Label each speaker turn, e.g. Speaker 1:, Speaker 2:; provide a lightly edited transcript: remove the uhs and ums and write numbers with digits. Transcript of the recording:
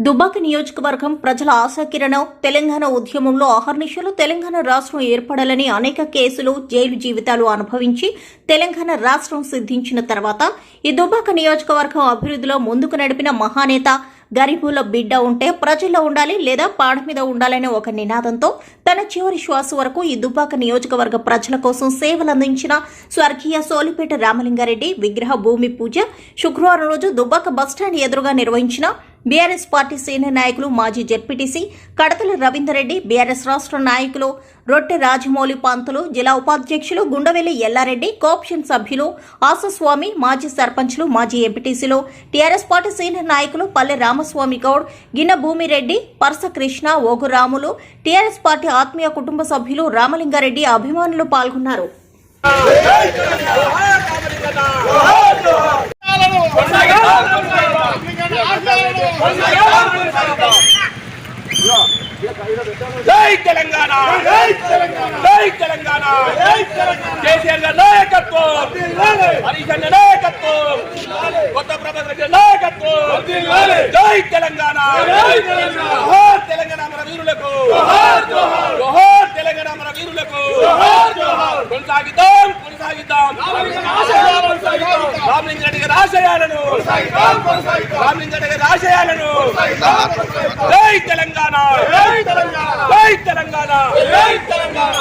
Speaker 1: దుబ్బాక నియోజకవర్గం ప్రజల ఆశాకిరణం. తెలంగాణ ఉద్యమంలో అహర్నిశలు తెలంగాణ రాష్ట్రం ఏర్పడాలని అనేక కేసులు, జైలు జీవితాలు అనుభవించి తెలంగాణ రాష్ట్రం సిద్ధించిన తర్వాత ఈ దుబ్బాక నియోజకవర్గం అభివృద్ధిలో ముందుకు నడిపిన మహానేత, గరీబుల బిడ్డ ఉంటే ప్రజల్లో ఉండాలి లేదా పాడ మీద ఉండాలనే ఒక నినాదంతో తన చివరి శ్వాస వరకు ఈ దుబ్బాక నియోజకవర్గ ప్రజల కోసం సేవలందించిన స్వర్గీయ సోలిపేట రామలింగారెడ్డి విగ్రహ భూమి పూజ శుక్రవారం రోజు దుబ్బాక బస్టాండ్ ఎదురుగా నిర్వహించిన బీఆర్ఎస్ పార్టీ సీనియర్ నాయకులు, మాజీ జెడ్పీటీసీ కడతల రవీందర్ రెడ్డి, బీఆర్ఎస్ రాష్ట్ర నాయకులు రొట్టె రాజమౌళి పంతులు, జిల్లా ఉపాధ్యక్షులు గుండవెల్లి ఎల్లారెడ్డి, కోఆప్షన్ సభ్యులు ఆసస్వామి, మాజీ సర్పంచ్లు, మాజీ ఎంపీటీసీలు, టీఆర్ఎస్ పార్టీ సీనియర్ నాయకులు పల్లె రామస్వామి గౌడ్, గిన్న భూమిరెడ్డి, పర్స కృష్ణ, ఓగు రాములు, టీఆర్ఎస్ పార్టీ ఆత్మీయ కుటుంబ సభ్యులు రామలింగారెడ్డి అభిమానులు పాల్గొన్నారు.
Speaker 2: జై తెలంగాణ, జై తెలంగాణ, కేసీఆర్ గారి నాయకత్వం, హరీష్ అన్న నాయకత్వం, కొత్త ప్రభాకర్ నాయకత్వం. జై తెలంగాణ, జోహార్ తెలంగాణ మన వీరులకు, జోహార్ తెలంగాణ మన వీరులకు. కొనసాగిద్దాం, కొనసాగిద్దాం రామలింగారెడ్డి గారి ఆశయాలను, రామలింగారెడ్డి గారి ఆశయాలను. జై తెలంగాణ, జై తెలంగాణ, జై తెలంగాణ, జై తెలంగాణ.